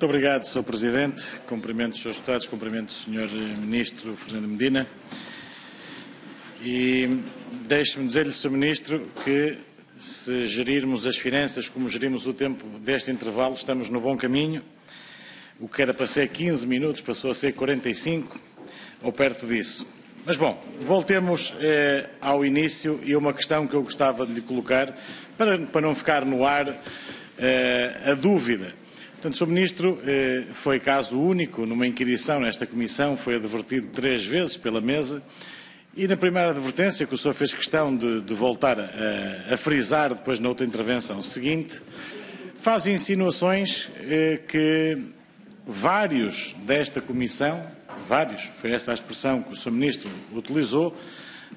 Muito obrigado, Sr. Presidente. Cumprimento os Srs. Deputados, cumprimento o Sr. Ministro Fernando Medina. E deixe-me dizer-lhe, Sr. Ministro, que se gerirmos as finanças como gerimos o tempo deste intervalo, estamos no bom caminho. O que era para ser 15 minutos passou a ser 45, ou perto disso. Mas, bom, voltemos ao início e a uma questão que eu gostava de lhe colocar, para não ficar no ar a dúvida. Portanto, Sr. Ministro, foi caso único numa inquirição nesta Comissão, foi advertido 3 vezes pela Mesa, e na primeira advertência, que o Sr. fez questão de voltar a frisar depois na outra intervenção seguinte, faz insinuações que vários desta Comissão, foi essa a expressão que o Sr. Ministro utilizou,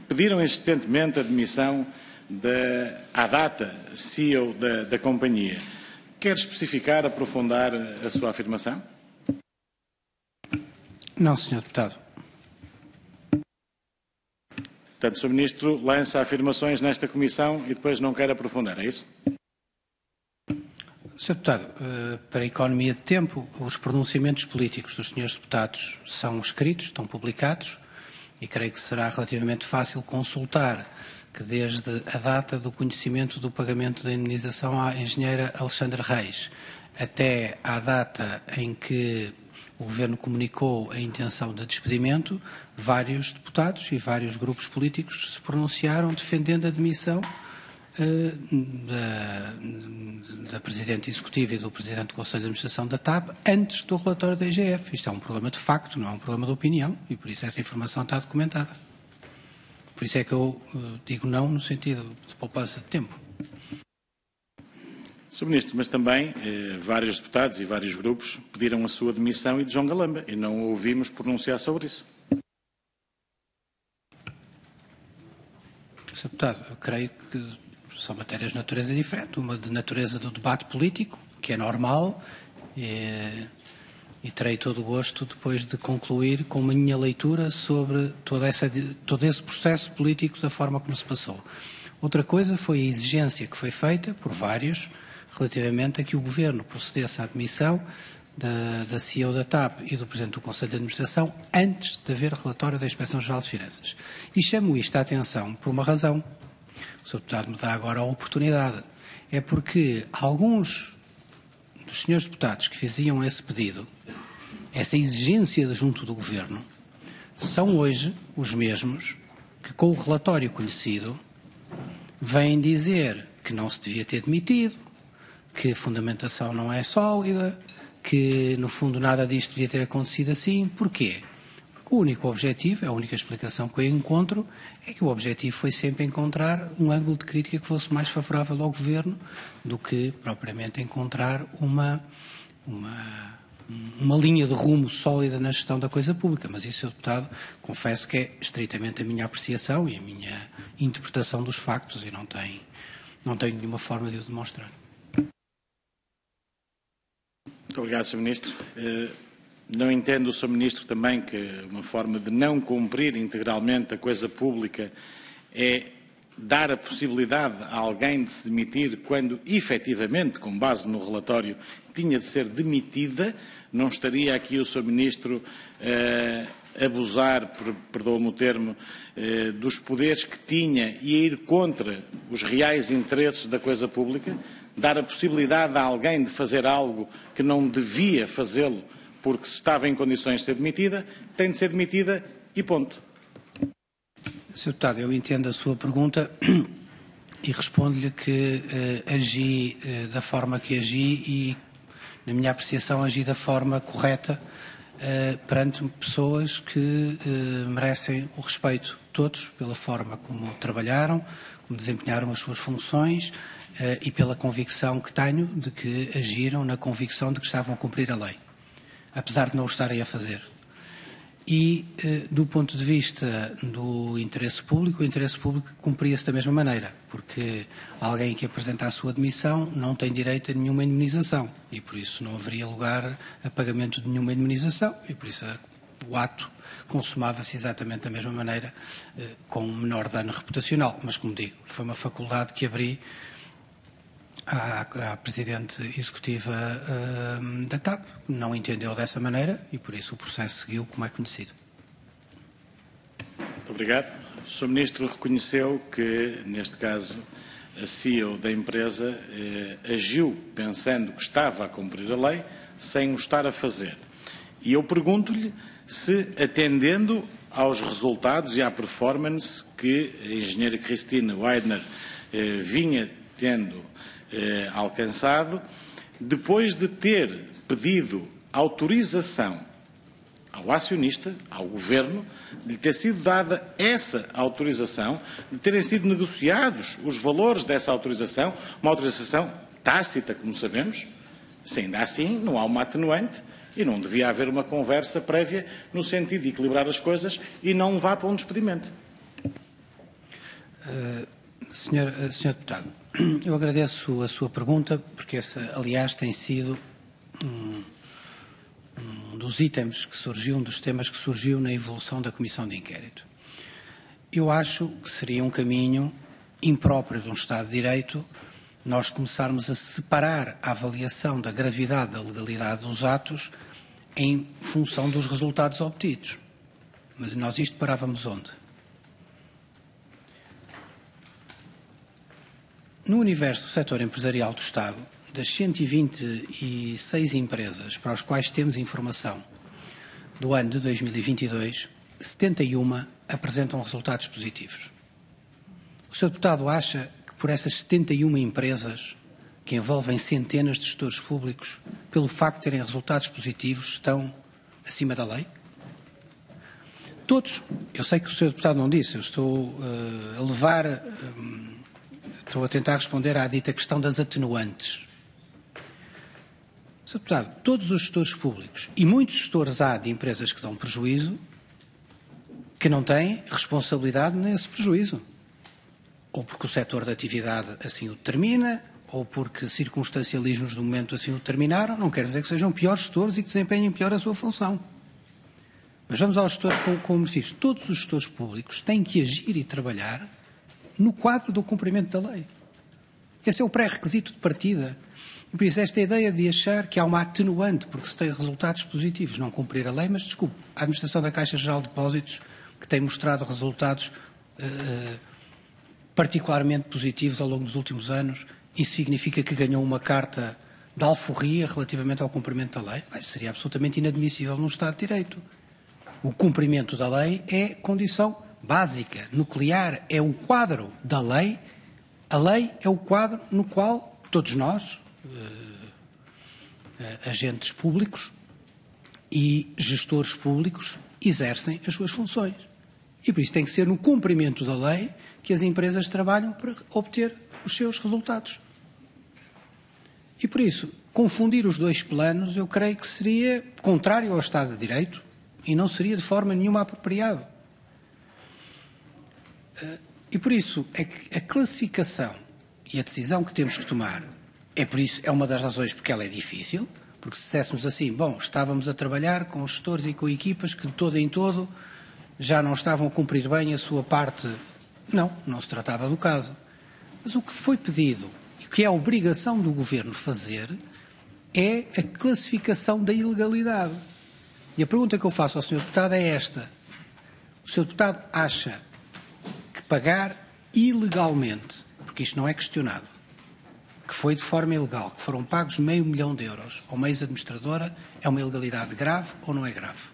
pediram insistentemente a demissão à data CEO da companhia. Quer especificar, aprofundar a sua afirmação? Não, Sr. Deputado. Portanto, o Sr. Ministro lança afirmações nesta Comissão e depois não quer aprofundar, é isso? Sr. Deputado, para a economia de tempo, os pronunciamentos políticos dos Srs. Deputados são escritos, estão publicados, e creio que será relativamente fácil consultar que desde a data do conhecimento do pagamento da indemnização à engenheira Alexandra Reis até à data em que o Governo comunicou a intenção de despedimento, vários deputados e vários grupos políticos se pronunciaram defendendo a demissão da Presidente Executiva e do Presidente do Conselho de Administração da TAP antes do relatório da IGF. Isto é um problema de facto, não é um problema de opinião, e por isso essa informação está documentada. Por isso é que eu digo não no sentido de poupança de tempo. Sr. Ministro, mas também vários deputados e vários grupos pediram a sua demissão e de João Galamba, e não o ouvimos pronunciar sobre isso. Sr. Deputado, eu creio que são matérias de natureza diferente, uma de natureza do debate político, que é normal, e terei todo o gosto depois de concluir com uma minha leitura sobre todo esse processo político da forma como se passou. Outra coisa foi a exigência que foi feita por vários relativamente a que o Governo procedesse à admissão da CEO da TAP e do Presidente do Conselho de Administração antes de haver relatório da Inspeção-Geral de Finanças. E chamo isto à atenção por uma razão. O Sr. Deputado me dá agora a oportunidade. É porque alguns dos senhores deputados que faziam esse pedido, essa exigência junto do Governo, são hoje os mesmos que, com o relatório conhecido, vêm dizer que não se devia ter demitido, que a fundamentação não é sólida, que, no fundo, nada disto devia ter acontecido assim. Porquê? Porque o único objetivo, a única explicação que eu encontro, é que o objetivo foi sempre encontrar um ângulo de crítica que fosse mais favorável ao Governo do que, propriamente, encontrar uma linha de rumo sólida na gestão da coisa pública. Mas isso, Sr. Deputado, confesso que é estritamente a minha apreciação e a minha interpretação dos factos e não tenho nenhuma forma de o demonstrar. Muito obrigado, Sr. Ministro. Não entendo o Sr. Ministro também que uma forma de não cumprir integralmente a coisa pública é dar a possibilidade a alguém de se demitir quando, efetivamente, com base no relatório, tinha de ser demitida. Não estaria aqui o Sr. Ministro a abusar, perdoa-me o termo, dos poderes que tinha e a ir contra os reais interesses da coisa pública? Dar a possibilidade a alguém de fazer algo que não devia fazê-lo porque se estava em condições de ser demitida, tem de ser demitida e ponto. Sr. Deputado, eu entendo a sua pergunta e respondo-lhe que agi da forma que agi e, na minha apreciação, agi da forma correta perante pessoas que merecem o respeito, todos, pela forma como trabalharam, como desempenharam as suas funções e pela convicção que tenho de que agiram na convicção de que estavam a cumprir a lei, apesar de não o estarem a fazer. E, do ponto de vista do interesse público, o interesse público cumpria-se da mesma maneira, porque alguém que apresenta a sua demissão não tem direito a nenhuma indemnização e, por isso, não haveria lugar a pagamento de nenhuma indemnização e, por isso, o ato consumava-se exatamente da mesma maneira, com um menor dano reputacional. Mas, como digo, foi uma faculdade que abri à Presidente Executiva da TAP, não entendeu dessa maneira e por isso o processo seguiu como é conhecido. Muito obrigado. O Sr. Ministro reconheceu que, neste caso, a CEO da empresa agiu pensando que estava a cumprir a lei sem o estar a fazer. E eu pergunto-lhe se, atendendo aos resultados e à performance que a engenheira Cristina Weidner vinha tendo alcançado, depois de ter pedido autorização ao acionista, ao Governo, de lhe ter sido dada essa autorização, de terem sido negociados os valores dessa autorização, uma autorização tácita, como sabemos, se ainda assim não há uma atenuante e não devia haver uma conversa prévia no sentido de equilibrar as coisas e não levar para um despedimento. Senhor Deputado, eu agradeço a sua pergunta, porque essa, aliás, tem sido um dos itens que surgiu, um dos temas que surgiu na evolução da Comissão de Inquérito. Eu acho que seria um caminho impróprio de um Estado de Direito nós começarmos a separar a avaliação da gravidade da legalidade dos atos em função dos resultados obtidos. Mas nós isto parávamos onde? No universo do setor empresarial do Estado, das 126 empresas para as quais temos informação do ano de 2022, 71 apresentam resultados positivos. O Sr. Deputado acha que por essas 71 empresas, que envolvem centenas de gestores públicos, pelo facto de terem resultados positivos, estão acima da lei? Todos, eu sei que o Sr. Deputado não disse, eu estou a levar... Estou a tentar responder à dita questão das atenuantes. Sr. Deputado, todos os gestores públicos e muitos gestores há de empresas que dão prejuízo que não têm responsabilidade nesse prejuízo. Ou porque o setor da atividade assim o determina, ou porque circunstancialismos do momento assim o determinaram, não quer dizer que sejam piores gestores e que desempenhem pior a sua função. Mas vamos aos gestores com benefícios. Todos os gestores públicos têm que agir e trabalhar no quadro do cumprimento da lei. Esse é o pré-requisito de partida. E por isso esta ideia de achar que há uma atenuante porque se tem resultados positivos, não cumprir a lei, mas desculpe, a Administração da Caixa Geral de Depósitos, que tem mostrado resultados particularmente positivos ao longo dos últimos anos, isso significa que ganhou uma carta de alforria relativamente ao cumprimento da lei? Mas seria absolutamente inadmissível num Estado de Direito. O cumprimento da lei é condição básica, nuclear, é o quadro da lei. A lei é o quadro no qual todos nós, agentes públicos e gestores públicos, exercem as suas funções. E por isso tem que ser no cumprimento da lei que as empresas trabalham para obter os seus resultados. E por isso, confundir os dois planos, eu creio que seria contrário ao Estado de Direito e não seria de forma nenhuma apropriado. E por isso é que a classificação e a decisão que temos que tomar é uma das razões porque ela é difícil, porque se disséssemos assim, bom, estávamos a trabalhar com gestores e com equipas que de todo em todo já não estavam a cumprir bem a sua parte. Não se tratava do caso. Mas o que foi pedido e o que é a obrigação do Governo fazer é a classificação da ilegalidade. E a pergunta que eu faço ao Sr. Deputado é esta. O Sr. Deputado acha que pagar ilegalmente, porque isto não é questionado, que foi de forma ilegal, que foram pagos €500 mil a uma ex-administradora, é uma ilegalidade grave ou não é grave?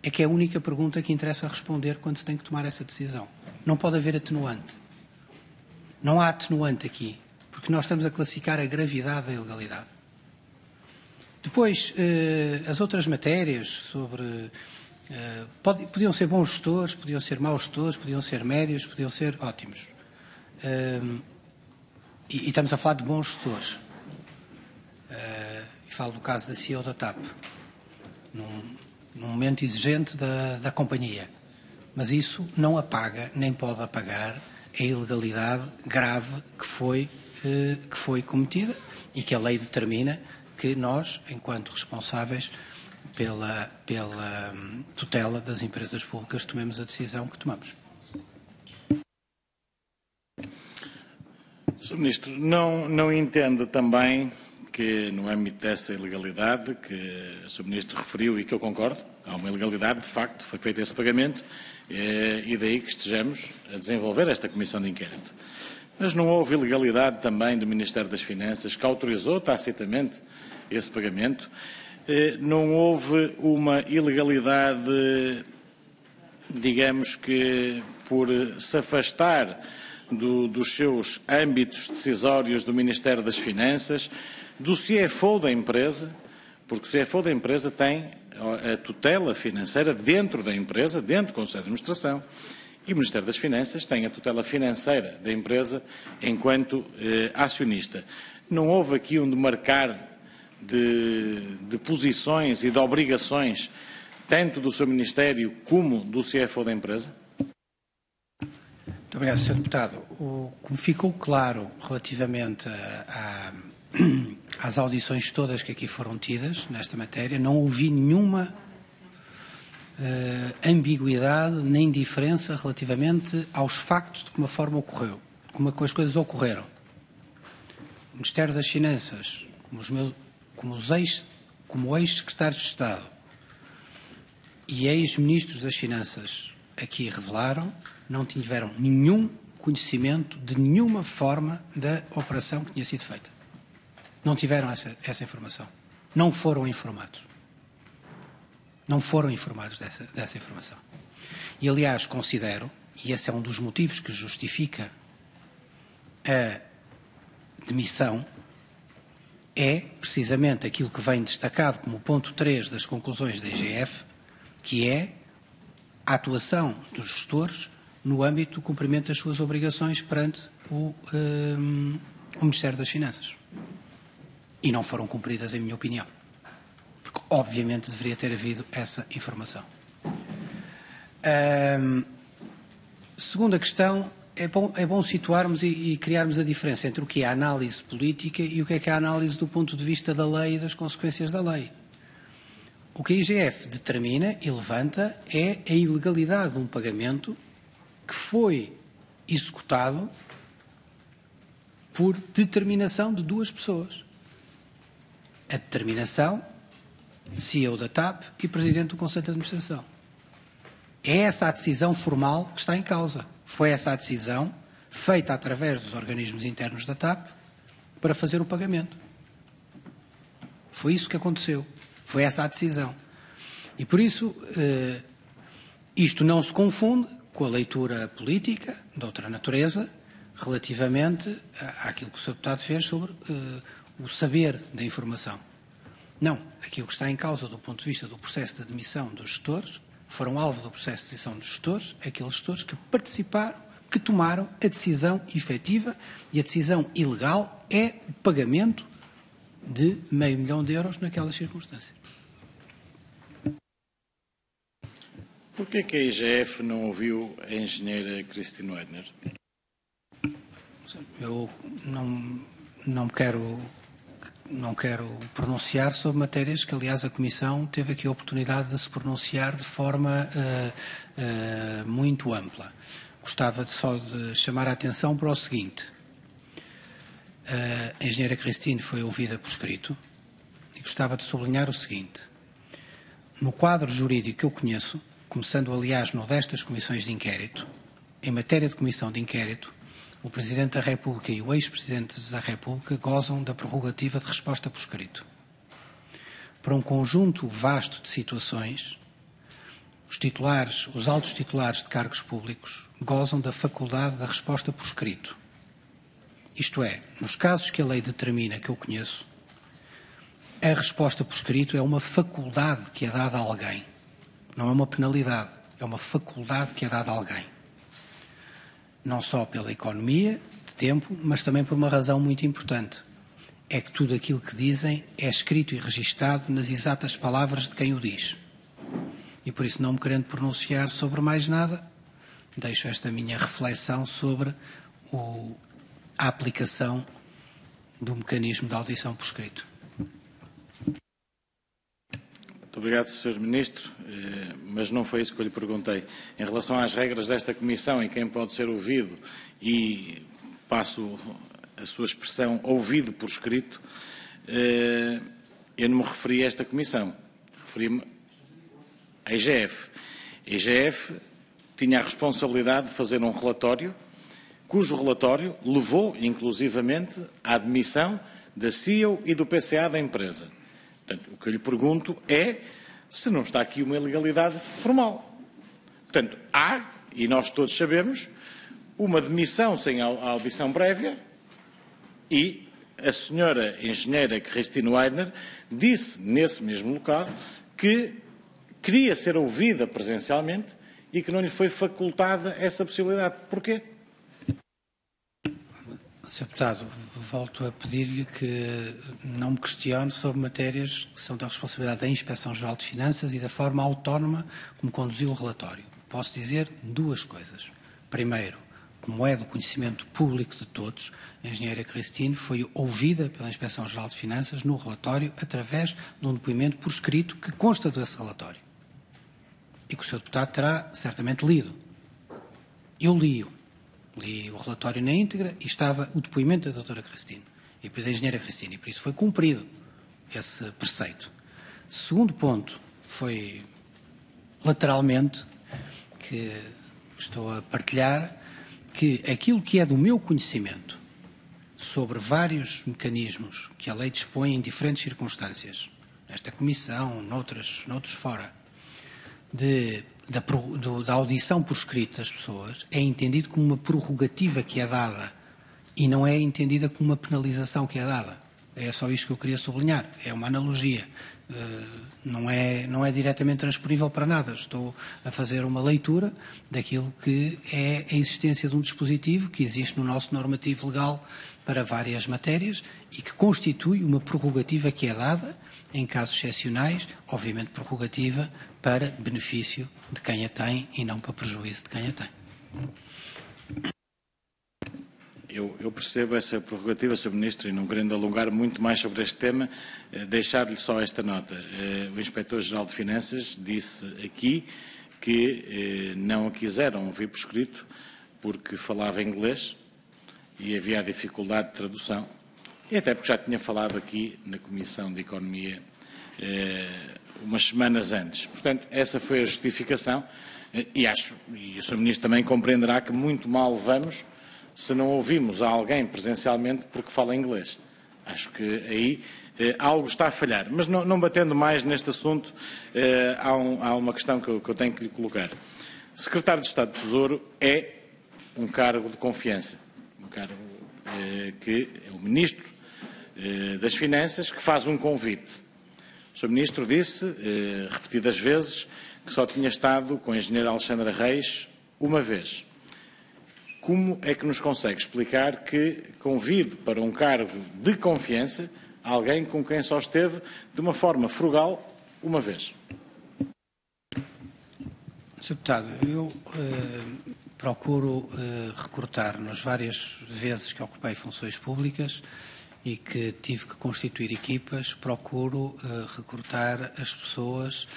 É que é a única pergunta que interessa responder quando se tem que tomar essa decisão. Não pode haver atenuante. Não há atenuante aqui, porque nós estamos a classificar a gravidade da ilegalidade. Depois, as outras matérias sobre... podiam ser bons gestores, podiam ser maus gestores, podiam ser médios, podiam ser ótimos. E estamos a falar de bons gestores. E falo do caso da CEO da TAP, num momento exigente da companhia. Mas isso não apaga, nem pode apagar, a ilegalidade grave que foi cometida e que a lei determina que nós, enquanto responsáveis pela tutela das empresas públicas, tomemos a decisão que tomamos. Sr. Ministro, não entende também que, no âmbito dessa ilegalidade que o Sr. Ministro referiu e que eu concordo, há uma ilegalidade, de facto, foi feito esse pagamento e daí que estejamos a desenvolver esta comissão de inquérito. Mas não houve ilegalidade também do Ministério das Finanças, que autorizou tacitamente esse pagamento. Não houve uma ilegalidade, digamos que, por se afastar dos seus âmbitos decisórios do Ministério das Finanças, do CFO da empresa, porque o CFO da empresa tem a tutela financeira dentro da empresa, dentro do Conselho de Administração, e o Ministério das Finanças tem a tutela financeira da empresa enquanto acionista. Não houve aqui um demarcar de posições e de obrigações, tanto do seu Ministério como do CFO da empresa? Muito obrigado, Sr. Deputado. Como ficou claro relativamente às audições todas que aqui foram tidas nesta matéria, não ouvi nenhuma ambiguidade nem diferença relativamente aos factos de como a forma ocorreu, como as coisas ocorreram. O Ministério das Finanças, como o ex-secretário de Estado e ex-ministros das Finanças aqui revelaram, não tiveram nenhum conhecimento de nenhuma forma da operação que tinha sido feita. Não tiveram essa informação. Não foram informados. Não foram informados dessa informação. E, aliás, considero, e esse é um dos motivos que justifica a demissão, é precisamente aquilo que vem destacado como ponto 3 das conclusões da IGF, que é a atuação dos gestores no âmbito do cumprimento das suas obrigações perante o Ministério das Finanças. E não foram cumpridas, em minha opinião. Porque, obviamente, deveria ter havido essa informação. Segunda questão, é bom situarmos e criarmos a diferença entre o que é a análise política e o que é a análise do ponto de vista da lei e das consequências da lei. O que a IGF determina e levanta é a ilegalidade de um pagamento que foi executado por determinação de duas pessoas. A determinação de CEO da TAP e Presidente do Conselho de Administração. É essa a decisão formal que está em causa. Foi essa a decisão feita através dos organismos internos da TAP para fazer o pagamento. Foi isso que aconteceu. Foi essa a decisão. E por isso, isto não se confunde com a leitura política de outra natureza relativamente àquilo que o Sr. Deputado fez sobre o saber da informação. Não. Aquilo que está em causa do ponto de vista do processo de admissão dos gestores, foram alvo do processo de admissão dos gestores, aqueles gestores que participaram, que tomaram a decisão efetiva, e a decisão ilegal é o pagamento de €500 mil naquelas circunstâncias. Porquê que a IGF não ouviu a engenheira Christine Weidner? Eu não quero pronunciar sobre matérias que, aliás, a Comissão teve aqui a oportunidade de se pronunciar de forma muito ampla. Gostava só de chamar a atenção para o seguinte. A engenheira Christine foi ouvida por escrito e gostava de sublinhar o seguinte. No quadro jurídico que eu conheço, começando, aliás, no destas comissões de inquérito, em matéria de comissão de inquérito, o Presidente da República e o ex-Presidente da República gozam da prerrogativa de resposta por escrito. Para um conjunto vasto de situações, os altos titulares de cargos públicos gozam da faculdade da resposta por escrito. Isto é, nos casos que a lei determina, que eu conheço, a resposta por escrito é uma faculdade que é dada a alguém. Não é uma penalidade, é uma faculdade que é dada a alguém. Não só pela economia de tempo, mas também por uma razão muito importante. É que tudo aquilo que dizem é escrito e registado nas exatas palavras de quem o diz. E por isso, não me querendo pronunciar sobre mais nada, deixo esta minha reflexão sobre a aplicação do mecanismo de audição por escrito. Muito obrigado, Sr. Ministro, mas não foi isso que eu lhe perguntei. Em relação às regras desta Comissão e quem pode ser ouvido, e passo a sua expressão ouvido por escrito, eu não me referi a esta comissão, referi-me à IGF. A IGF tinha a responsabilidade de fazer um relatório, cujo relatório levou, inclusivamente, à admissão da CEO e do PCA da empresa. Portanto, o que eu lhe pergunto é se não está aqui uma ilegalidade formal. Portanto, há, e nós todos sabemos, uma demissão sem audição prévia e a senhora engenheira Christine Weidner disse, nesse mesmo local, que queria ser ouvida presencialmente e que não lhe foi facultada essa possibilidade. Porquê? Sr. Deputado, volto a pedir-lhe que não me questione sobre matérias que são da responsabilidade da Inspeção-Geral de Finanças e da forma autónoma como conduziu o relatório. Posso dizer duas coisas. Primeiro, como é do conhecimento público de todos, a engenheira Christine foi ouvida pela Inspeção-Geral de Finanças no relatório através de um depoimento por escrito que consta desse relatório e que o Sr. Deputado terá certamente lido. Eu li o relatório na íntegra e estava o depoimento da doutora Christine e da engenheira Christine, e por isso foi cumprido esse preceito. Segundo ponto, foi lateralmente que estou a partilhar que aquilo que é do meu conhecimento sobre vários mecanismos que a lei dispõe em diferentes circunstâncias, nesta comissão, noutros fora, da audição por escrito das pessoas, é entendido como uma prerrogativa que é dada e não é entendida como uma penalização que é dada. É só isto que eu queria sublinhar. É uma analogia. Não é diretamente transponível para nada. Estou a fazer uma leitura daquilo que é a existência de um dispositivo que existe no nosso normativo legal para várias matérias e que constitui uma prerrogativa que é dada em casos excepcionais, obviamente prerrogativa para benefício de quem a tem e não para prejuízo de quem a tem. Eu percebo essa prerrogativa, Sr. Ministro, e não querendo alongar muito mais sobre este tema, deixar-lhe só esta nota. O Inspetor-Geral de Finanças disse aqui que não a quiseram ouvir por escrito porque falava inglês e havia a dificuldade de tradução, e até porque já tinha falado aqui na Comissão de Economia umas semanas antes. Portanto, essa foi a justificação e acho, e o Sr. Ministro também compreenderá que muito mal vamos se não ouvimos a alguém presencialmente porque fala inglês. Acho que aí algo está a falhar. Mas não batendo mais neste assunto, há uma questão que eu tenho que lhe colocar. Secretário de Estado do Tesouro é um cargo de confiança. Um cargo que é o Ministro das Finanças que faz um convite. O Sr. Ministro disse, repetidas vezes, que só tinha estado com a engenheira Alexandra Reis uma vez. Como é que nos consegue explicar que convide para um cargo de confiança alguém com quem só esteve de uma forma frugal uma vez? Sr. Deputado, eu procuro recrutar nas várias vezes que ocupei funções públicas e que tive que constituir equipas, procuro recrutar as pessoas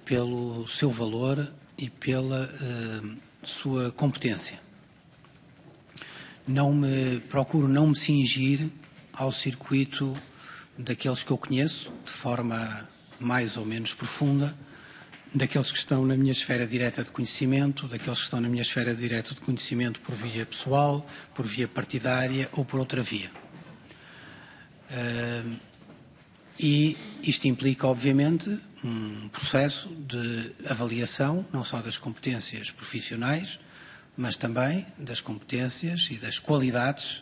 pelo seu valor e pela sua competência. Procuro não me cingir ao circuito daqueles que eu conheço, de forma mais ou menos profunda, daqueles que estão na minha esfera direta de conhecimento, daqueles que estão na minha esfera direta de conhecimento por via pessoal, por via partidária ou por outra via. E isto implica, obviamente, um processo de avaliação, não só das competências profissionais, mas também das competências e das qualidades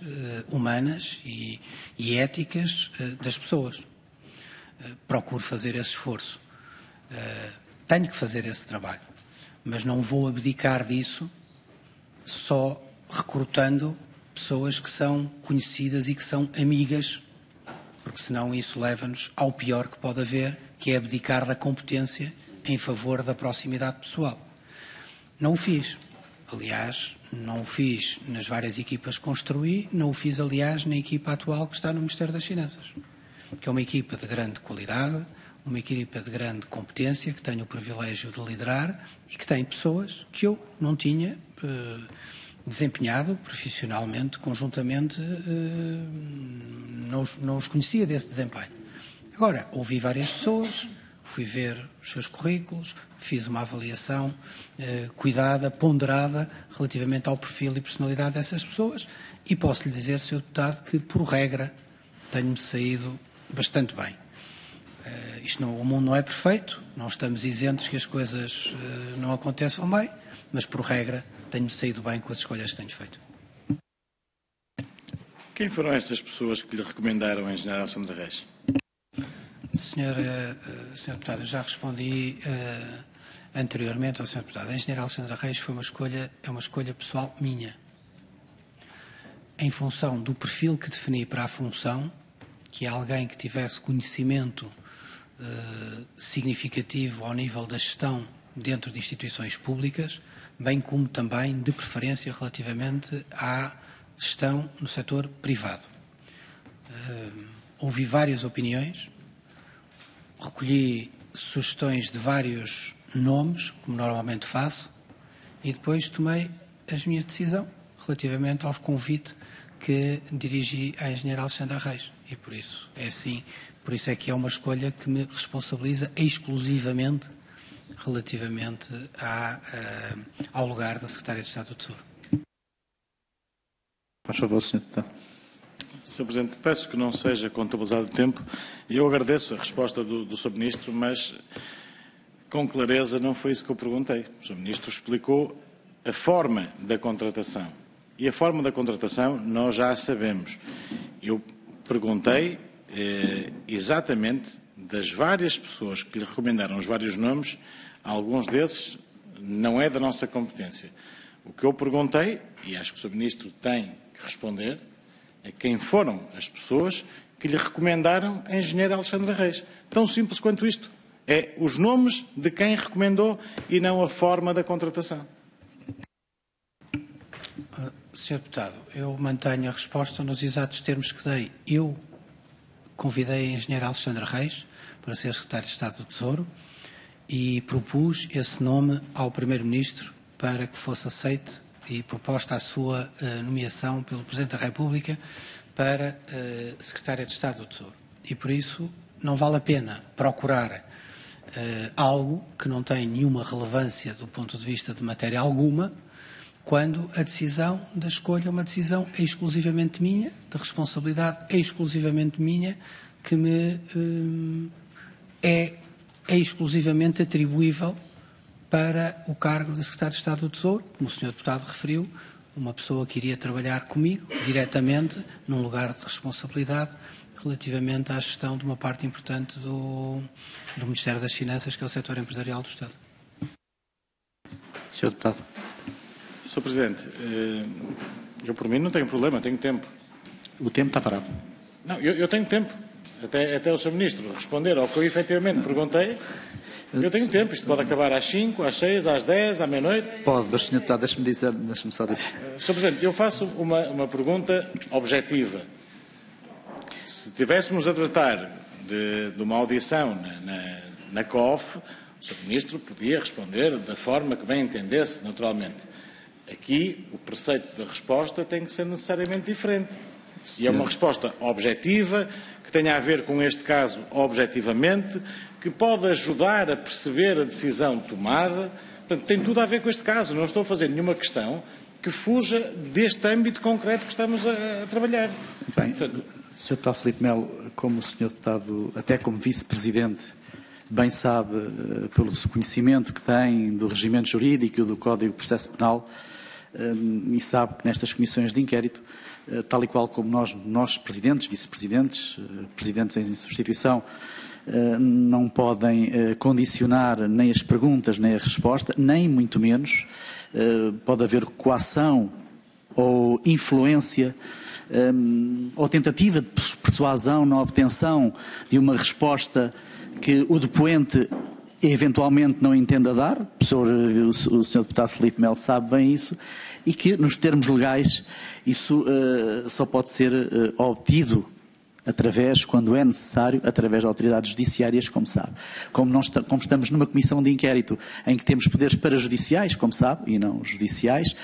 humanas e éticas das pessoas. Procuro fazer esse esforço. Tenho que fazer esse trabalho, mas não vou abdicar disso só recrutando pessoas que são conhecidas e que são amigas, porque senão isso leva-nos ao pior que pode haver, que é abdicar da competência em favor da proximidade pessoal. Não o fiz. Aliás, não o fiz nas várias equipas que construí, não o fiz, aliás, na equipa atual que está no Ministério das Finanças, que é uma equipa de grande qualidade, uma equipa de grande competência, que tenho o privilégio de liderar e que tem pessoas que eu não tinha desempenhado profissionalmente, conjuntamente, não os conhecia desse desempenho. Agora, ouvi várias pessoas, fui ver os seus currículos, fiz uma avaliação cuidada, ponderada, relativamente ao perfil e personalidade dessas pessoas e posso lhe dizer, Sr. Deputado, que, por regra, tenho-me saído bastante bem. O mundo não é perfeito, não estamos isentos que as coisas não aconteçam bem, mas, por regra, tenho-me saído bem com as escolhas que tenho feito. Quem foram essas pessoas que lhe recomendaram a engenheira Alexandra Reis? Sr. Deputado, eu já respondi anteriormente ao Sr. Deputado. A engenheira Alexandra Reis é uma escolha pessoal minha. Em função do perfil que defini para a função, que é alguém que tivesse conhecimento significativo ao nível da gestão dentro de instituições públicas, bem como também, de preferência, relativamente à gestão no setor privado. Ouvi várias opiniões, recolhi sugestões de vários nomes, como normalmente faço, e depois tomei a minha decisão relativamente ao convite que dirigi à engenheira Alexandra Reis. E por isso é assim, por isso é que é uma escolha que me responsabiliza exclusivamente relativamente ao lugar da Secretária de Estado do Tesouro. Faz favor, Sr. Deputado. Sr. Presidente, peço que não seja contabilizado o tempo e eu agradeço a resposta do Sr. Ministro, mas com clareza não foi isso que eu perguntei. O Sr. Ministro explicou a forma da contratação e a forma da contratação nós já a sabemos. Eu perguntei exatamente das várias pessoas que lhe recomendaram os vários nomes, alguns desses não é da nossa competência. O que eu perguntei, e acho que o Sr. Ministro tem que responder, é quem foram as pessoas que lhe recomendaram a engenheira Alexandra Reis. Tão simples quanto isto. É os nomes de quem recomendou e não a forma da contratação. Sr. Deputado, eu mantenho a resposta nos exatos termos que dei. Eu convidei a engenheira Alexandra Reis para ser Secretária de Estado do Tesouro e propus esse nome ao Primeiro-Ministro para que fosse aceite e proposta a sua nomeação pelo Presidente da República para Secretária de Estado do Tesouro. E por isso não vale a pena procurar algo que não tem nenhuma relevância do ponto de vista de matéria alguma, quando a decisão da escolha é uma decisão exclusivamente minha, de responsabilidade exclusivamente minha, que me é exclusivamente atribuível para o cargo de Secretário de Estado do Tesouro, como o Sr. Deputado referiu, uma pessoa que iria trabalhar comigo diretamente num lugar de responsabilidade relativamente à gestão de uma parte importante do Ministério das Finanças, que é o setor empresarial do Estado. Sr. Deputado. Sr. Presidente, eu por mim não tenho problema, tenho tempo. O tempo está parado. Não, eu tenho tempo. Até o Sr. Ministro responder ao que eu efetivamente perguntei, eu tenho tempo. Isto pode acabar às 5, às 6, às 10, à meia-noite. Pode, mas, Sr. Deputado, deixe-me só dizer. Sr. Presidente, eu faço uma pergunta objetiva. Se estivéssemos a tratar de uma audição na COF, o Sr. Ministro podia responder da forma que bem entendesse, naturalmente. Aqui, o preceito da resposta tem que ser necessariamente diferente. E é uma resposta objetiva, que tenha a ver com este caso objetivamente, que pode ajudar a perceber a decisão tomada. Portanto, tem tudo a ver com este caso. Não estou a fazer nenhuma questão que fuja deste âmbito concreto que estamos a trabalhar. Bem, portanto, Sr. Deputado Filipe Melo, como o Sr. Deputado, até como Vice-Presidente, bem sabe, pelo conhecimento que tem do regimento jurídico e do Código de Processo Penal, e sabe que nestas comissões de inquérito, tal e qual como nós presidentes, vice-presidentes, presidentes em substituição, não podem condicionar nem as perguntas nem a resposta, nem muito menos pode haver coação ou influência ou tentativa de persuasão na obtenção de uma resposta que o depoente eventualmente não entenda dar. O Sr. Deputado Filipe Melo sabe bem isso, e que, nos termos legais, isso só pode ser obtido quando é necessário, através de autoridades judiciárias, como sabe. Como estamos numa comissão de inquérito em que temos poderes parajudiciais, como sabe, e não judiciais,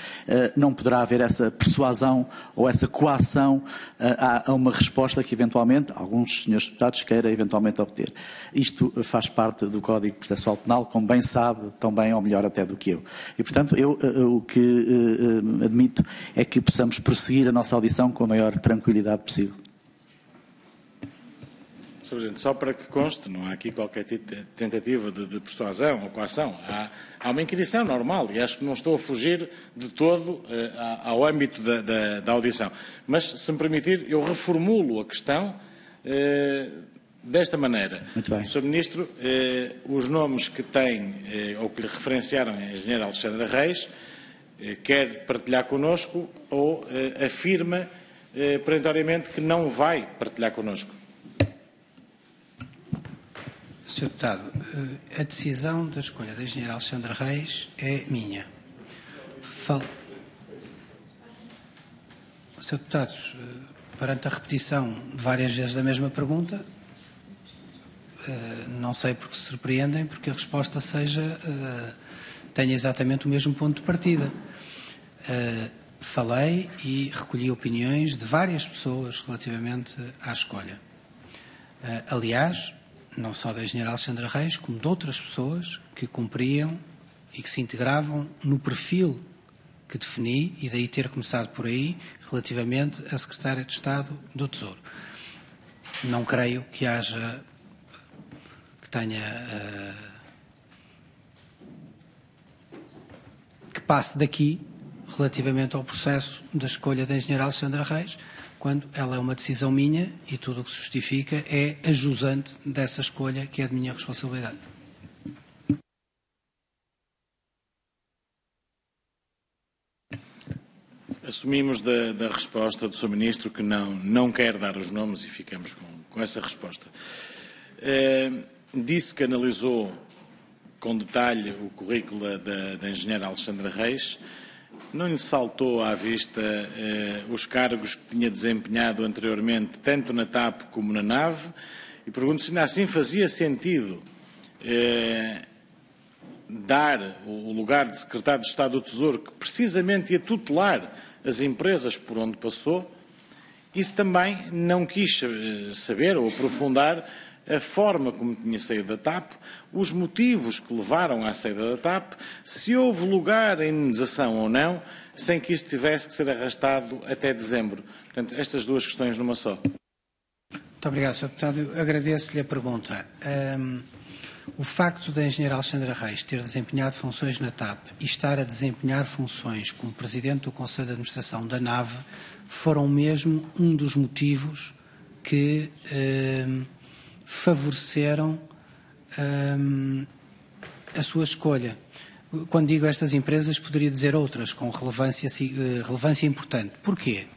não poderá haver essa persuasão ou essa coação a uma resposta que eventualmente alguns senhores deputados queiram eventualmente obter. Isto faz parte do Código Processual Penal, como bem sabe, tão bem ou melhor até do que eu. E, portanto, eu o que admito é que possamos prosseguir a nossa audição com a maior tranquilidade possível. Sr. Presidente, só para que conste, não há aqui qualquer tentativa de persuasão ou coação. Há uma inquirição normal e acho que não estou a fugir de todo ao âmbito da audição. Mas, se me permitir, eu reformulo a questão desta maneira. Muito bem. Sr. Ministro, os nomes que tem ou que lhe referenciaram a Engenheira Alexandra Reis, quer partilhar connosco ou afirma perentoriamente que não vai partilhar connosco? Sr. Deputado, a decisão da escolha da Engenheira Alexandra Reis é minha. Sr. Deputado, perante a repetição várias vezes da mesma pergunta, não sei porque se surpreendem, porque a resposta tenha exatamente o mesmo ponto de partida. Falei e recolhi opiniões de várias pessoas relativamente à escolha. Aliás, não só da Engenheira Alexandra Reis, como de outras pessoas que cumpriam e que se integravam no perfil que defini, e daí ter começado por aí, relativamente à Secretária de Estado do Tesouro. Não creio que que passe daqui relativamente ao processo da escolha da Engenheira Alexandra Reis, quando ela é uma decisão minha e tudo o que se justifica é a jusante dessa escolha que é de minha responsabilidade. Assumimos da resposta do Sr. Ministro que não quer dar os nomes e ficamos com essa resposta. Disse que analisou com detalhe o currículo da Engenheira Alexandra Reis. Não lhe saltou à vista os cargos que tinha desempenhado anteriormente, tanto na TAP como na NAV, e pergunto se ainda assim fazia sentido dar o lugar de Secretário de Estado do Tesouro, que precisamente ia tutelar as empresas por onde passou, e se também não quis saber ou aprofundar a forma como tinha saído da TAP, os motivos que levaram à saída da TAP, se houve lugar a indenização ou não, sem que isto tivesse que ser arrastado até dezembro. Portanto, estas duas questões numa só. Muito obrigado, Sr. Deputado. Eu agradeço-lhe a pergunta. O facto da Engenheira Alexandra Reis ter desempenhado funções na TAP e estar a desempenhar funções como Presidente do Conselho de Administração da NAV foram mesmo um dos motivos que favoreceram a sua escolha. Quando digo estas empresas, poderia dizer outras com relevância importante. Porquê?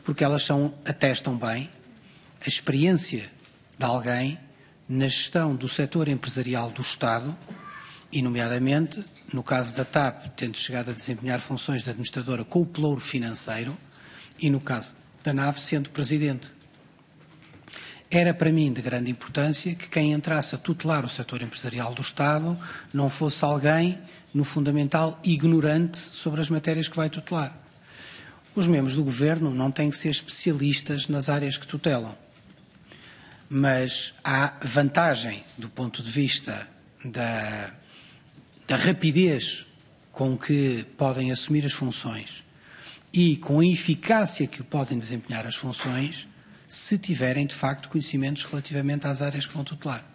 Porque elas atestam bem a experiência de alguém na gestão do setor empresarial do Estado e, nomeadamente, no caso da TAP, tendo chegado a desempenhar funções de administradora com o pelouro financeiro e, no caso da NAV, sendo Presidente. Era para mim de grande importância que quem entrasse a tutelar o setor empresarial do Estado não fosse alguém, no fundamental, ignorante sobre as matérias que vai tutelar. Os membros do Governo não têm que ser especialistas nas áreas que tutelam, mas há vantagem do ponto de vista da rapidez com que podem assumir as funções e com a eficácia que podem desempenhar as funções, se tiverem, de facto, conhecimentos relativamente às áreas que vão tutelar.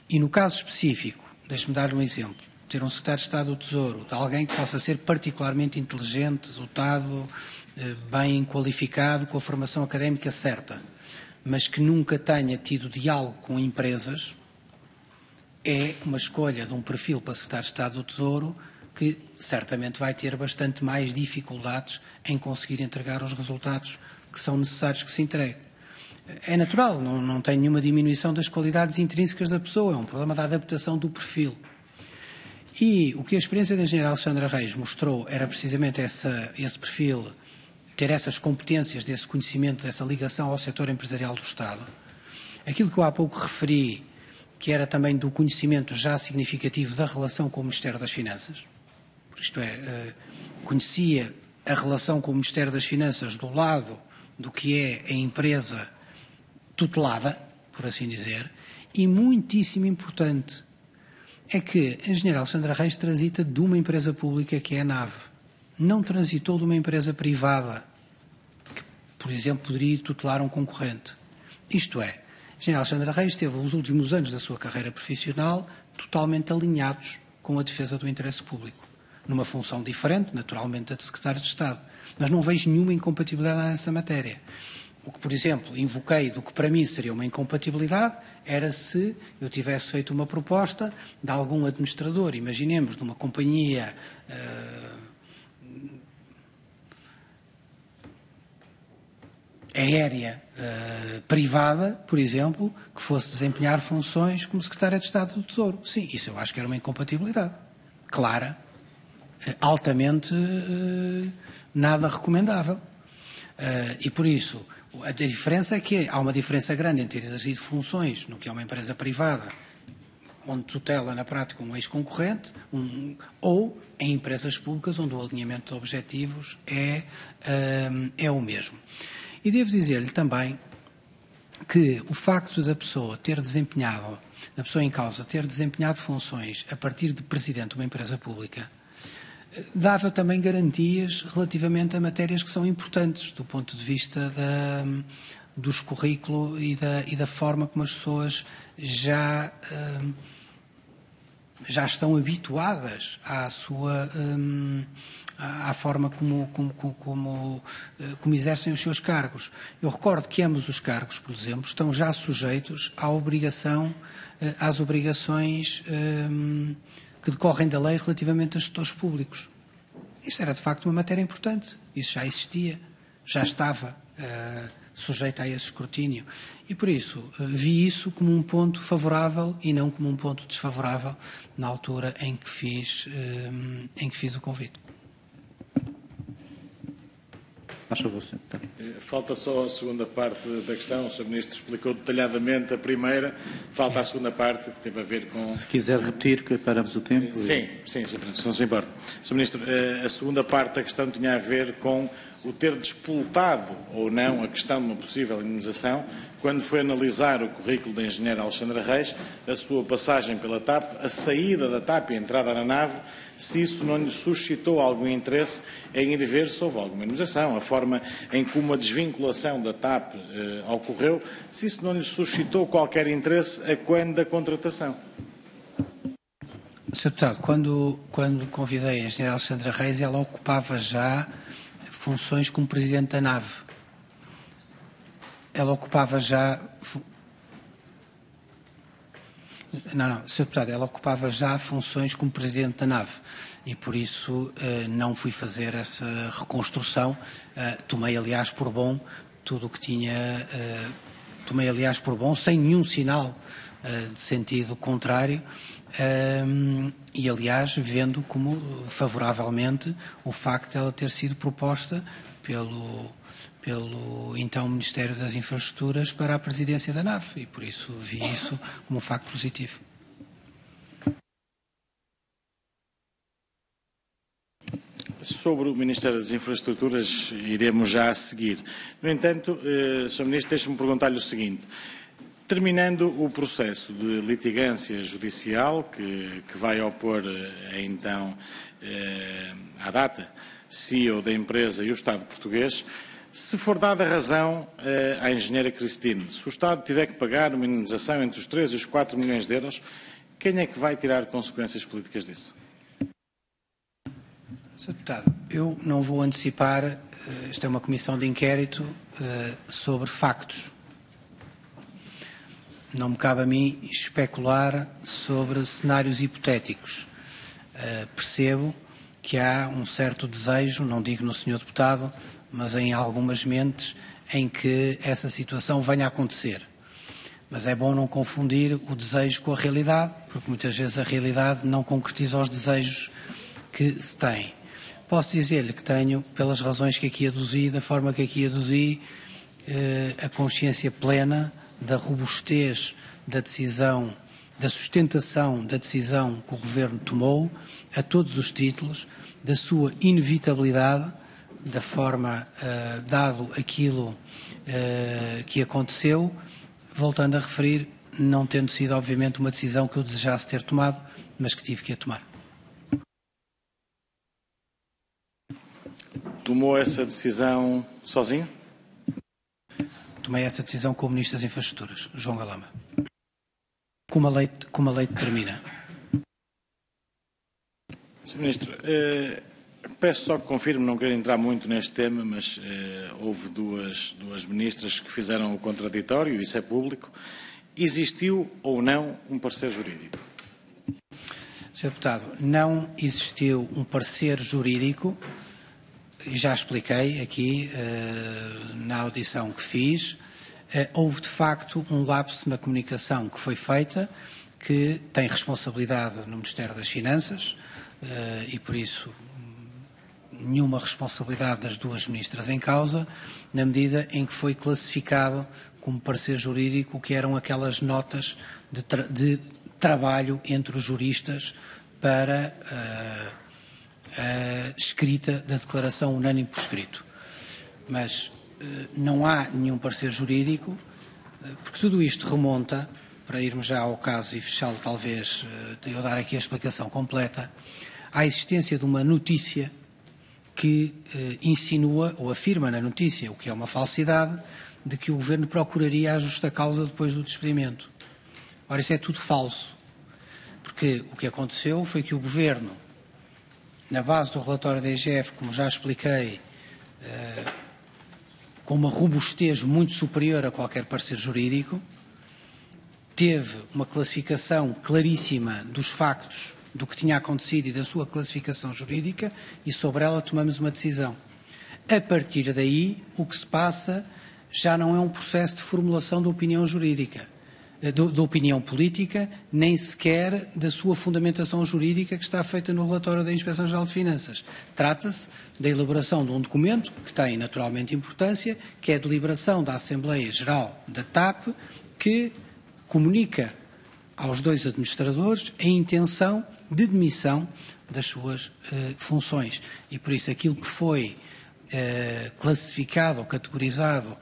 E no caso específico, deixe-me dar-lhe um exemplo, ter um Secretário de Estado do Tesouro, de alguém que possa ser particularmente inteligente, dotado, bem qualificado, com a formação académica certa, mas que nunca tenha tido diálogo com empresas, é uma escolha de um perfil para Secretário de Estado do Tesouro que certamente vai ter bastante mais dificuldades em conseguir entregar os resultados que são necessários que se entregue. É natural, não tem nenhuma diminuição das qualidades intrínsecas da pessoa, é um problema da adaptação do perfil. E o que a experiência da Engenheira Alexandra Reis mostrou era precisamente esse perfil ter essas competências, desse conhecimento, dessa ligação ao setor empresarial do Estado. Aquilo que eu há pouco referi, que era também do conhecimento já significativo da relação com o Ministério das Finanças, isto é, conhecia a relação com o Ministério das Finanças do lado do que é a empresa tutelada, por assim dizer, e muitíssimo importante é que a engenheira Alexandra Reis transita de uma empresa pública que é a NAV. Não transitou de uma empresa privada, que, por exemplo, poderia tutelar um concorrente. Isto é, a engenheira Alexandra Reis teve os últimos anos da sua carreira profissional totalmente alinhados com a defesa do interesse público, numa função diferente, naturalmente, da de Secretário de Estado. Mas não vejo nenhuma incompatibilidade nessa matéria. O que, por exemplo, invoquei do que para mim seria uma incompatibilidade era se eu tivesse feito uma proposta de algum administrador, imaginemos, de uma companhia aérea privada, por exemplo, que fosse desempenhar funções como Secretária de Estado do Tesouro. Sim, isso eu acho que era uma incompatibilidade clara, altamente nada recomendável. E por isso, a diferença é que há uma diferença grande entre ter exercido funções no que é uma empresa privada, onde tutela na prática um ex-concorrente, ou em empresas públicas, onde o alinhamento de objetivos é o mesmo. E devo dizer-lhe também que o facto da pessoa da pessoa em causa ter desempenhado funções a partir de presidente de uma empresa pública, dava também garantias relativamente a matérias que são importantes do ponto de vista dos currículos e da forma como as pessoas já estão habituadas à forma como exercem os seus cargos. Eu recordo que ambos os cargos, por exemplo, estão já sujeitos às obrigações que decorrem da lei relativamente a gestores públicos. Isso era, de facto, uma matéria importante. Isso já existia, já estava sujeito a esse escrutínio. E, por isso, vi isso como um ponto favorável e não como um ponto desfavorável na altura em que fiz o convite. Falta só a segunda parte da questão. O Sr. Ministro explicou detalhadamente a primeira. Falta a segunda parte, que teve a ver com... Se quiser repetir, que paramos o tempo. Sim, Sr. Presidente, se não se importa. Sr. Ministro, a segunda parte da questão tinha a ver com o ter despoltado ou não a questão de uma possível indemnização quando foi analisar o currículo da engenheira Alexandra Reis, a sua passagem pela TAP, a saída da TAP e a entrada na nave, se isso não lhe suscitou algum interesse em ir ver se houve alguma indemnização, a forma em como a desvinculação da TAP ocorreu, se isso não lhe suscitou qualquer interesse a quando da contratação. Sr. Deputado, quando convidei a engenheira Alexandra Reis, ela ocupava já funções como Presidente da nave. Ela ocupava já... Não, Sr. Deputado, ela ocupava já funções como Presidente da nave e, por isso, não fui fazer essa reconstrução. Tomei, aliás, por bom tudo o que tinha... Tomei, aliás, por bom, sem nenhum sinal de sentido contrário, e, aliás, vendo como favoravelmente o facto de ela ter sido proposta pelo então Ministério das Infraestruturas para a presidência da nave, e por isso vi isso como um facto positivo. Sobre o Ministério das Infraestruturas iremos já a seguir. No entanto, Sr. Ministro, deixe-me perguntar-lhe o seguinte. Terminando o processo de litigância judicial que vai opor, então, à data, CEO da empresa e o Estado português, se for dada razão à engenheira Cristine, se o Estado tiver que pagar uma indemnização entre os 3 e os 4 milhões de euros, quem é que vai tirar consequências políticas disso? Sr. Deputado, eu não vou antecipar, esta é uma comissão de inquérito sobre factos. Não me cabe a mim especular sobre cenários hipotéticos. Percebo que há um certo desejo, não digo no Sr. Deputado, mas em algumas mentes, em que essa situação venha a acontecer. Mas é bom não confundir o desejo com a realidade, porque muitas vezes a realidade não concretiza os desejos que se têm. Posso dizer-lhe que tenho, pelas razões que aqui aduzi, da forma que aqui aduzi, a consciência plena da robustez da decisão, da sustentação da decisão que o Governo tomou, a todos os títulos, da sua inevitabilidade, da forma, dado aquilo que aconteceu, voltando a referir, não tendo sido, obviamente, uma decisão que eu desejasse ter tomado, mas que tive que a tomar. Tomou essa decisão sozinho? Tomei essa decisão com o Ministro das Infraestruturas, João Galamba. Como a lei determina. Sr. Ministro, peço só que confirme, não quero entrar muito neste tema, mas houve duas ministras que fizeram o contraditório, isso é público. Existiu ou não um parecer jurídico? Sr. Deputado, não existiu um parecer jurídico, já expliquei aqui na audição que fiz. Houve, de facto, um lapso na comunicação que foi feita, que tem responsabilidade no Ministério das Finanças e, por isso, nenhuma responsabilidade das duas ministras em causa, na medida em que foi classificado como parecer jurídico o que eram aquelas notas de trabalho entre os juristas para a escrita da declaração unânime por escrito. Mas não há nenhum parecer jurídico, porque tudo isto remonta, para irmos já ao caso e fechá-lo talvez, de eu dar aqui a explicação completa, à existência de uma notícia que insinua ou afirma na notícia, o que é uma falsidade, de que o Governo procuraria a justa causa depois do despedimento. Ora, isso é tudo falso, porque o que aconteceu foi que o Governo, na base do relatório da IGF, como já expliquei, com uma robustez muito superior a qualquer parecer jurídico, teve uma classificação claríssima dos factos do que tinha acontecido e da sua classificação jurídica e sobre ela tomamos uma decisão. A partir daí, o que se passa já não é um processo de formulação da opinião jurídica, da opinião política, nem sequer da sua fundamentação jurídica que está feita no relatório da Inspeção-Geral de Finanças. Trata-se da elaboração de um documento que tem naturalmente importância, que é a deliberação da Assembleia Geral da TAP, que comunica aos dois administradores a intenção de demissão das suas funções. E por isso aquilo que foi classificado ou categorizado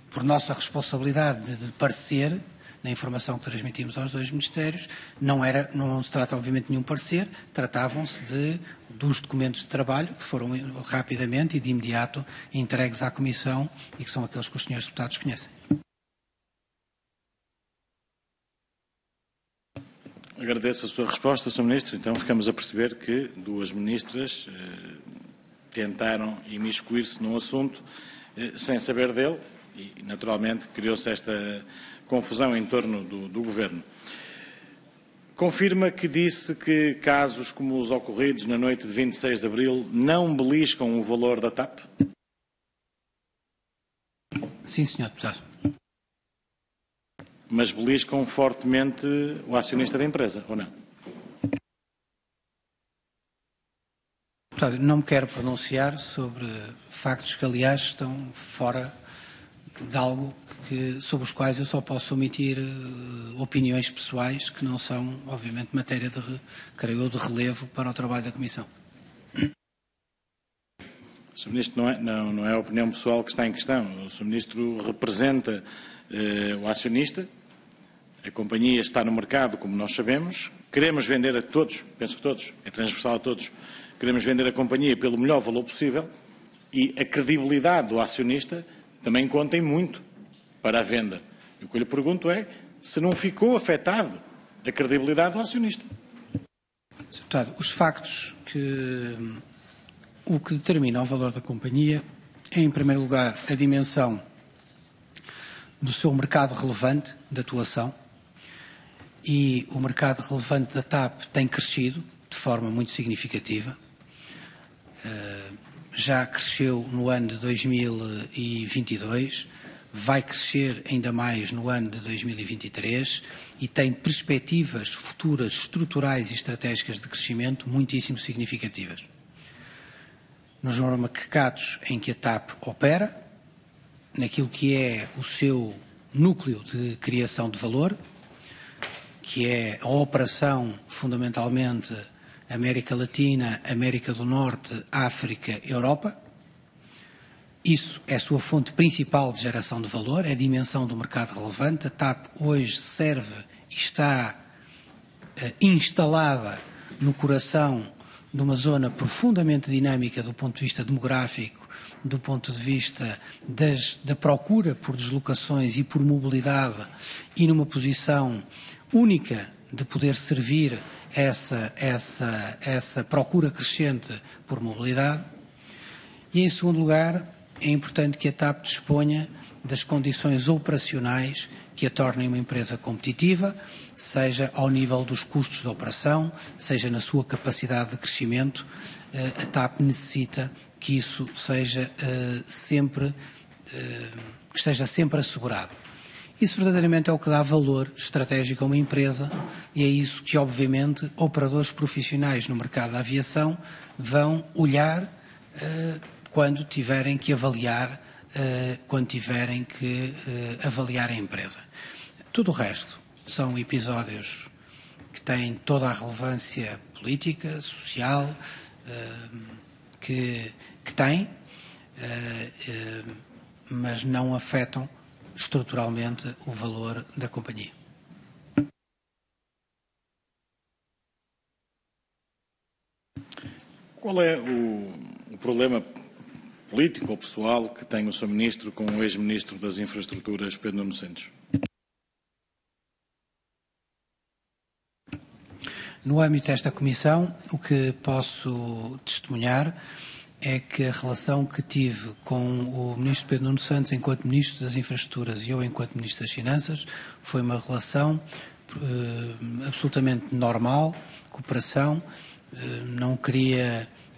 por nossa responsabilidade de parecer, na informação que transmitimos aos dois ministérios, não se trata obviamente de nenhum parecer, tratavam-se dos documentos de trabalho que foram rapidamente e de imediato entregues à Comissão e que são aqueles que os senhores deputados conhecem. Agradeço a sua resposta, Sr. Ministro. Então ficamos a perceber que duas ministras tentaram imiscuir-se num assunto sem saber dele e, naturalmente, criou-se esta confusão em torno do Governo. Confirma que disse que casos como os ocorridos na noite de 26 de abril não beliscam o valor da TAP? Sim, Sr. Deputado. Mas beliscam fortemente o acionista da empresa, ou não? Deputado, não me quero pronunciar sobre factos que, aliás, estão fora de algo sobre os quais eu só posso omitir opiniões pessoais que não são, obviamente, matéria creio eu, de relevo para o trabalho da Comissão. Sr. Ministro, não é a opinião pessoal que está em questão. O Sr. Ministro representa o acionista, a companhia está no mercado, como nós sabemos, queremos vender a todos, penso que todos, é transversal a todos, queremos vender a companhia pelo melhor valor possível e a credibilidade do acionista também conta em muito para a venda. E o que eu lhe pergunto é se não ficou afetado a credibilidade do acionista. Sr. Deputado, os factos o que determina o valor da companhia é, em primeiro lugar, a dimensão do seu mercado relevante de atuação e o mercado relevante da TAP tem crescido de forma muito significativa. Já cresceu no ano de 2022, vai crescer ainda mais no ano de 2023 e tem perspectivas futuras estruturais e estratégicas de crescimento muitíssimo significativas. nos mercados em que a TAP opera, naquilo que é o seu núcleo de criação de valor, que é a operação fundamentalmente América Latina, América do Norte, África, Europa. Isso é a sua fonte principal de geração de valor, é a dimensão do mercado relevante. A TAP hoje serve e está instalada no coração de uma zona profundamente dinâmica do ponto de vista demográfico, do ponto de vista da procura por deslocações e por mobilidade, e numa posição única de poder servir essa procura crescente por mobilidade. E, em segundo lugar, é importante que a TAP disponha das condições operacionais que a tornem uma empresa competitiva, seja ao nível dos custos de operação, seja na sua capacidade de crescimento. A TAP necessita que isso seja esteja sempre assegurado. Isso verdadeiramente é o que dá valor estratégico a uma empresa, e é isso que, obviamente, operadores profissionais no mercado da aviação vão olhar quando tiverem que avaliar a empresa. Tudo o resto são episódios que têm toda a relevância política, social, que têm, mas não afetam estruturalmente o valor da companhia. Qual é o problema político ou pessoal que tem o Sr. Ministro com o ex-Ministro das Infraestruturas, Pedro Nuno Santos? No âmbito desta comissão, o que posso testemunhar é que a relação que tive com o Ministro Pedro Nuno Santos enquanto Ministro das Infraestruturas e eu enquanto Ministro das Finanças foi uma relação absolutamente normal, cooperação.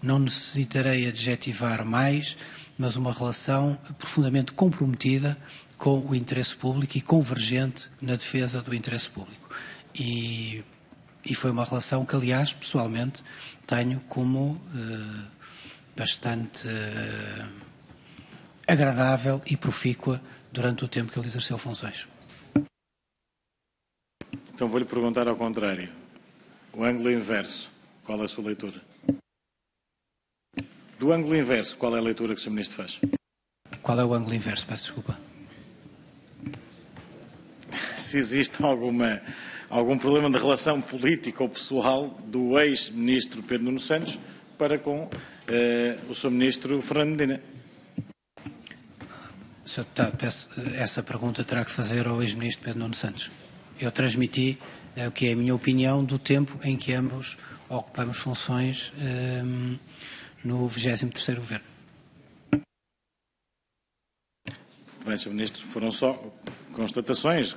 Não necessitarei adjetivar mais, mas uma relação profundamente comprometida com o interesse público e convergente na defesa do interesse público. E foi uma relação que, aliás, pessoalmente, tenho como bastante agradável e profícua durante o tempo que ele exerceu funções. Então vou-lhe perguntar ao contrário. O ângulo inverso, qual é a sua leitura? Do ângulo inverso, qual é a leitura que o Sr. Ministro faz? Qual é o ângulo inverso? Peço desculpa. Se existe algum problema de relação política ou pessoal do ex-Ministro Pedro Nuno Santos para com o Sr. Ministro Fernando Medina. Sr. Deputado, essa pergunta terá que fazer ao ex-Ministro Pedro Nuno Santos. Eu transmiti o que é a minha opinião do tempo em que ambos ocupamos funções no 23º Governo. Bem, Sr. Ministro, foram só constatações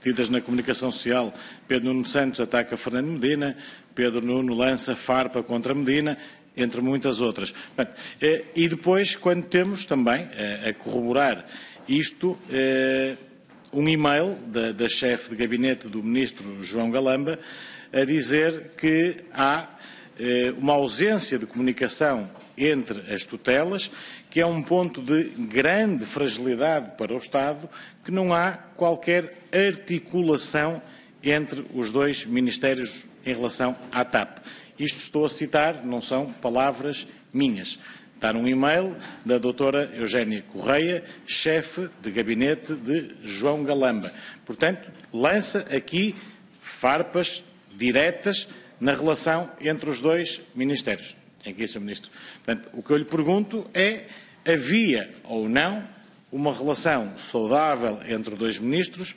tidas na comunicação social. Pedro Nuno Santos ataca Fernando Medina, Pedro Nuno lança farpa contra Medina, entre muitas outras. E depois, quando temos também a corroborar isto, um e-mail da chefe de gabinete do Ministro João Galamba a dizer que há uma ausência de comunicação entre as tutelas, que é um ponto de grande fragilidade para o Estado, que não há qualquer articulação entre os dois ministérios em relação à TAP. Isto estou a citar, não são palavras minhas. Está num e-mail da doutora Eugénia Correia, chefe de gabinete de João Galamba. Portanto, lança aqui farpas diretas na relação entre os dois ministérios. Aqui, Sr. Ministro. Portanto, o que eu lhe pergunto é, havia ou não uma relação saudável entre dois ministros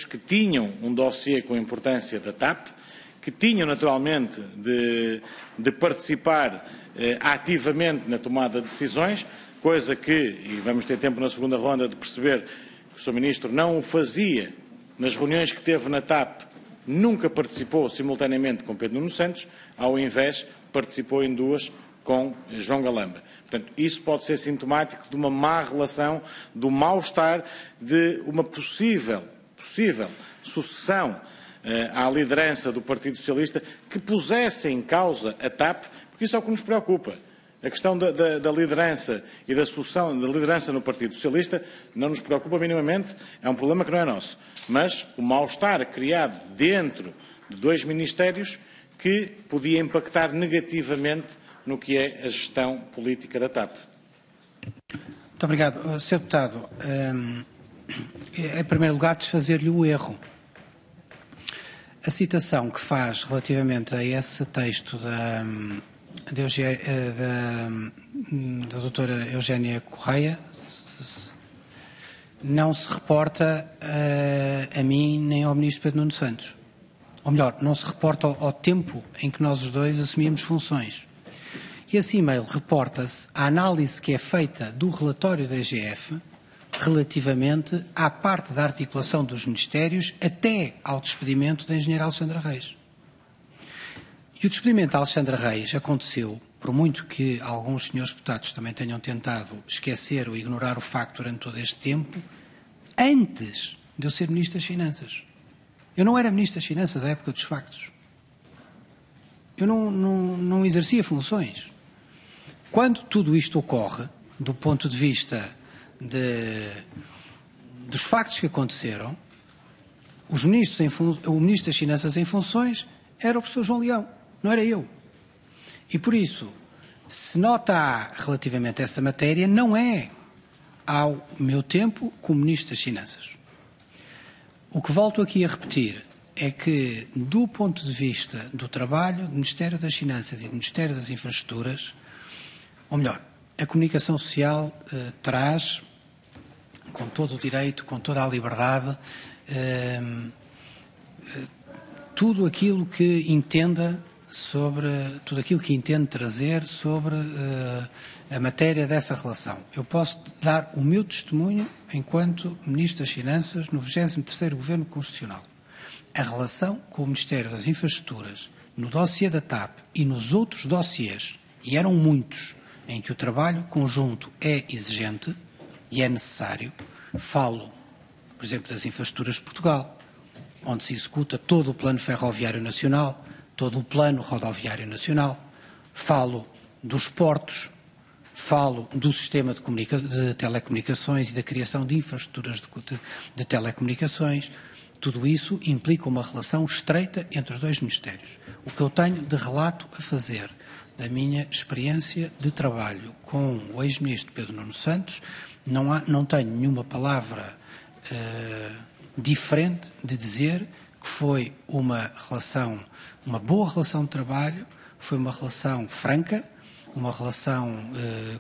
que tinham um dossiê com a importância da TAP, que tinham naturalmente de participar ativamente na tomada de decisões, coisa que, e vamos ter tempo na segunda ronda de perceber que o Sr. Ministro não o fazia nas reuniões que teve na TAP, nunca participou simultaneamente com Pedro Nuno Santos, ao invés participou em duas com João Galamba. Portanto, isso pode ser sintomático de uma má relação, do mal-estar, de uma possível sucessão à liderança do Partido Socialista que pusesse em causa a TAP, porque isso é o que nos preocupa. A questão da liderança e da solução da liderança no Partido Socialista não nos preocupa minimamente, é um problema que não é nosso. Mas o mal-estar criado dentro de 2 ministérios que podia impactar negativamente no que é a gestão política da TAP. Muito obrigado. Sr. Deputado, em primeiro lugar, desfazer-lhe o erro. A citação que faz relativamente a esse texto da doutora Eugénia Correia não se reporta a mim nem ao Ministro Pedro Nuno Santos. Ou melhor, não se reporta ao tempo em que nós os dois assumimos funções. Esse e-mail reporta-se à análise que é feita do relatório da IGF relativamente à parte da articulação dos ministérios até ao despedimento da engenheira Alexandra Reis. E o despedimento da Alexandra Reis aconteceu, por muito que alguns senhores deputados também tenham tentado esquecer ou ignorar o facto durante todo este tempo, antes de eu ser Ministro das Finanças. Eu não era Ministro das Finanças à época dos factos. Eu não exercia funções. Quando tudo isto ocorre, do ponto de vista dos factos que aconteceram, o Ministro das Finanças em funções era o professor João Leão, não era eu. E por isso, se nota há relativamente a essa matéria, não é ao meu tempo como Ministro das Finanças. O que volto aqui a repetir é que, do ponto de vista do trabalho do Ministério das Finanças e do Ministério das Infraestruturas, ou melhor, a comunicação social traz, com todo o direito, com toda a liberdade, tudo aquilo que entenda sobre, tudo aquilo que entende trazer sobre a matéria dessa relação. Eu posso dar o meu testemunho enquanto Ministro das Finanças no 23º Governo Constitucional. A relação com o Ministério das Infraestruturas, no dossiê da TAP e nos outros dossiês, e eram muitos, em que o trabalho conjunto é exigente e é necessário, falo, por exemplo, das infraestruturas de Portugal, onde se executa todo o plano ferroviário nacional, todo o plano rodoviário nacional, falo dos portos, falo do sistema de telecomunicações e da criação de infraestruturas de telecomunicações. Tudo isso implica uma relação estreita entre os 2 ministérios. O que eu tenho de relato a fazer da minha experiência de trabalho com o ex-ministro Pedro Nuno Santos, não tenho nenhuma palavra diferente de dizer que foi uma boa relação de trabalho, foi uma relação franca, uma relação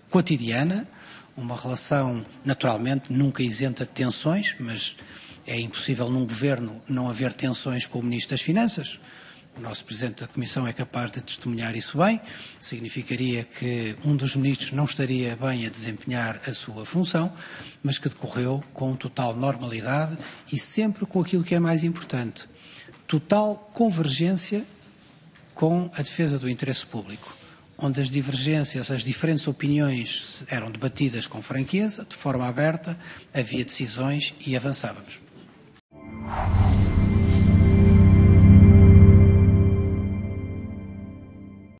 cotidiana, uma relação, naturalmente, nunca isenta de tensões, mas é impossível num governo não haver tensões com o Ministro das Finanças. O nosso Presidente da Comissão é capaz de testemunhar isso bem. Significaria que um dos ministros não estaria bem a desempenhar a sua função, mas que decorreu com total normalidade e sempre com aquilo que é mais importante. Total convergência com a defesa do interesse público, onde as divergências, as diferentes opiniões eram debatidas com franqueza, de forma aberta, havia decisões e avançávamos.